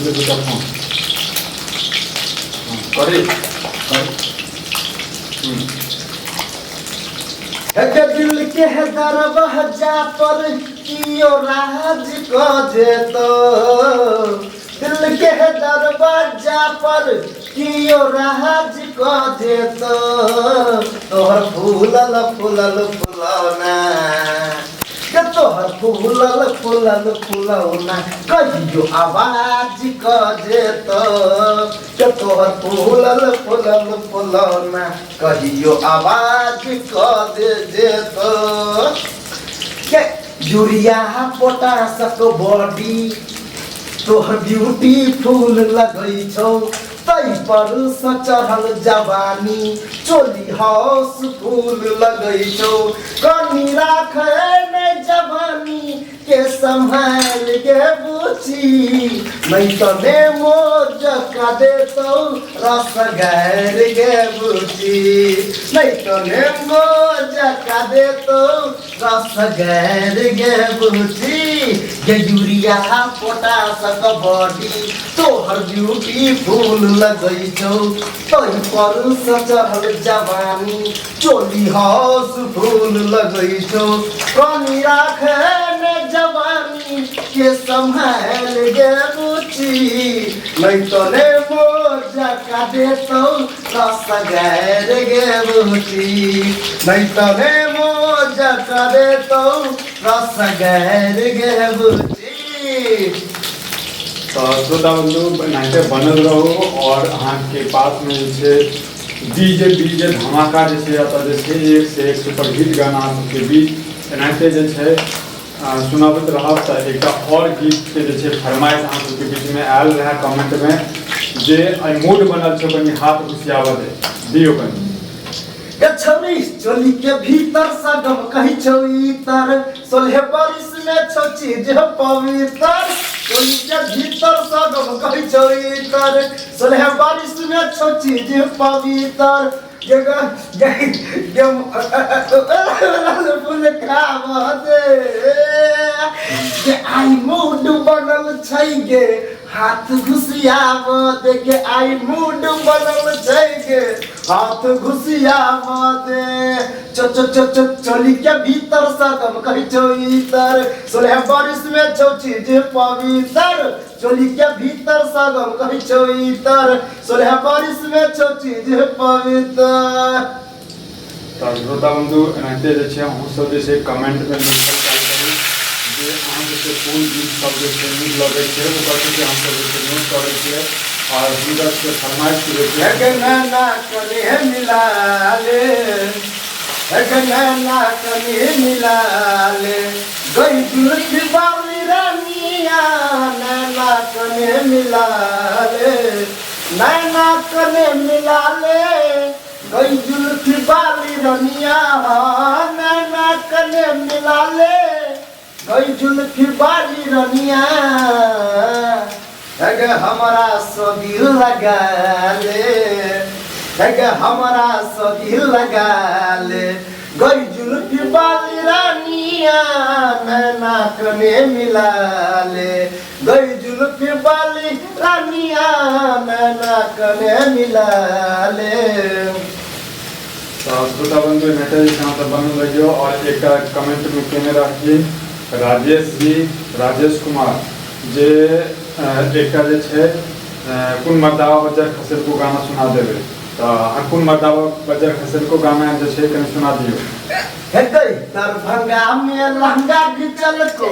ले बेटा फोन करे एक दिल के दरवाजा पर कियो राज को जेतो दिल के दरवाजा पर कियो राज को जेतो तोहर फूलल फूलल फुलौना के तोहर फूलल फूलल फुलौना कहियो आवाज क जेतो के तोहर फूलल फूलल फुलौना कहियो आवाज क दे जेतो के यूरिया पोटासक बॉडी तोहर ब्यूटीफुल लगै छौ तै पर चढ़ल जवानी चोली हाउस फूल लगै छौ कनी राखै नै जवानी के संभाल के बुची नहीं तो ने मोज का देतौ रस गार गे बुची नहीं तो ने मोज का देतौ रस गार गे बुची गे यूरिया पोटासक बॉडी तोहर ब्यूटीफुल लगै छौ तै पर चढ़ल जवानी चोली हाउस फूल लगै छौ कनी राखै ने जवानी के संभाल गे बुची नहीं तो ने मोज का देतौ रस गार गे बुची नहीं तो ने मोज का देतौ रस गार गे बुची। तो श्रोता बंधु नाते बनल रहो और अहाँ के पास में जे डीजे धमाका जैसे आता जैसे एक से एक सुपर हिट गाना के बीच नाते जे सुनाबत रहा तो एक और गीत के जे फरमाइश अहाँ के बीच में आयल रहा कमेंट में जे मूड बनल छो कनी हाथ घुसियावा दे दियो कनी छौरी चोली के भीतर सगम कही छौ इतर सोलह बारिश में छौ चीज पवित्र चोली के भीतर सगम कही छौ इतर सोलह बारिश में छौ चीज पवित्र जगह गम फूल खावा दे के आई मूड बनल छै गे हाथ घुसियाव दे के आई मूड बनल छै गे हाथ घुसियाव दे चोली के भीतर सगम कही छौ इतर सोलह बारिश में छौ चीज पवित्र चोली के भीतर सगम कही छौ इतर सोलह बारिश में छौ चीज पवित्र। तो श्रोता बंधु एनाहिते जे छै अहूँ सब जे छै कमेंट में लिखल चाहै करू जे अहाँ जे कोन गीत सब जे छै नीक लगै छै ओकर जे हम सब जे नोट करै छियै और हुनकर के फरमाइश के छै गनना कने मिला ले गनना कने मिला ले गई दुख बावली रानिया नैना कने मिला ले नैना कने मिला ले गई जुल्फ बाली रनिया नैना कने मिला ले गई जुल्फ बाली रनिया अगे हमारा सदिल लगा ले अगे हमारा सदिल लगा ले गई जुल्फ बाली रानिया नैना कने मिला ले गई जुल्फ बाली रानिया नैना कने मिला ले। तो श्रोता बंधु नेता जी यहाँ पर बनल रहियो और एक कमेंट में केने रखिए राजेश कुमार जे एक जे छै कुन मर्दावा बजर खसर को गाना सुना देवे तो कुन मर्दावा बजर खसर को गाना जे छै कने सुना दियो। दरभंगा में लहंगा घिचल को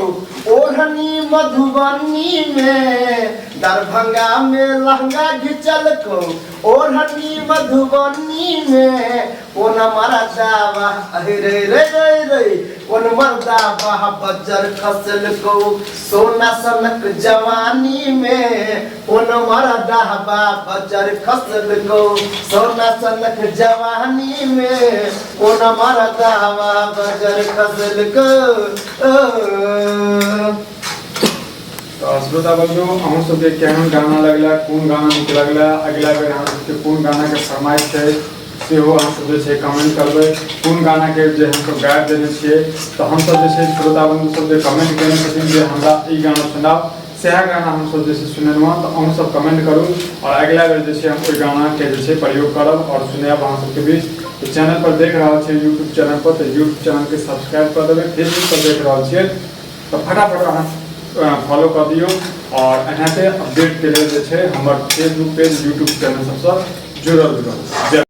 ओढ़नी मधुबनी में दरभंगा में लहंगा घिचल को ओढ़नी मधुबनी में कोन मर्दावा रे रे रे रे कोन मर्दावा बजर खसल को सोना सनक जवानी में कोन मर्दावा बजर खसल को सोना सनक जवानी में कोन मर्दावा बजर खसल को। तो श्रोता बंधु अहूँ सबके केहन गाना लगला कोन गाना नीक लगला अगला बेर अहाँ सबके कोन गाना के फरमाइश छै सेहो अहाँ सब जे छै कमेंट करबै कोन गाना के जे हम सब गाबि देने छियै तो हम सब जे छै श्रोता बंधु सब जे कमेंट केने छथिन जे हमरा ई गाना सुनाओ सएह गाना हम सब जे छै सुनेलहुँ तऽ अहूँ सब कमेंट करू और अगला बेर जे छै हम ओहि गाना के जे छै प्रयोग करब और सुनायब अहाँ सबके बीच। तो चैनल पर देख रहल छियै यूट्यूब चैनल पर, तो यूट्यूब चैनल के सब्सक्राइब कर देबै। फेसबुक पर देख रहल छियै तो फटाफट अहाँ फॉलो कर दियौ और एनाहिते अपडेट के लेल जे छै हमर फेसबुक पेज यूट्यूब चैनल सबसँ जुड़ल रहू।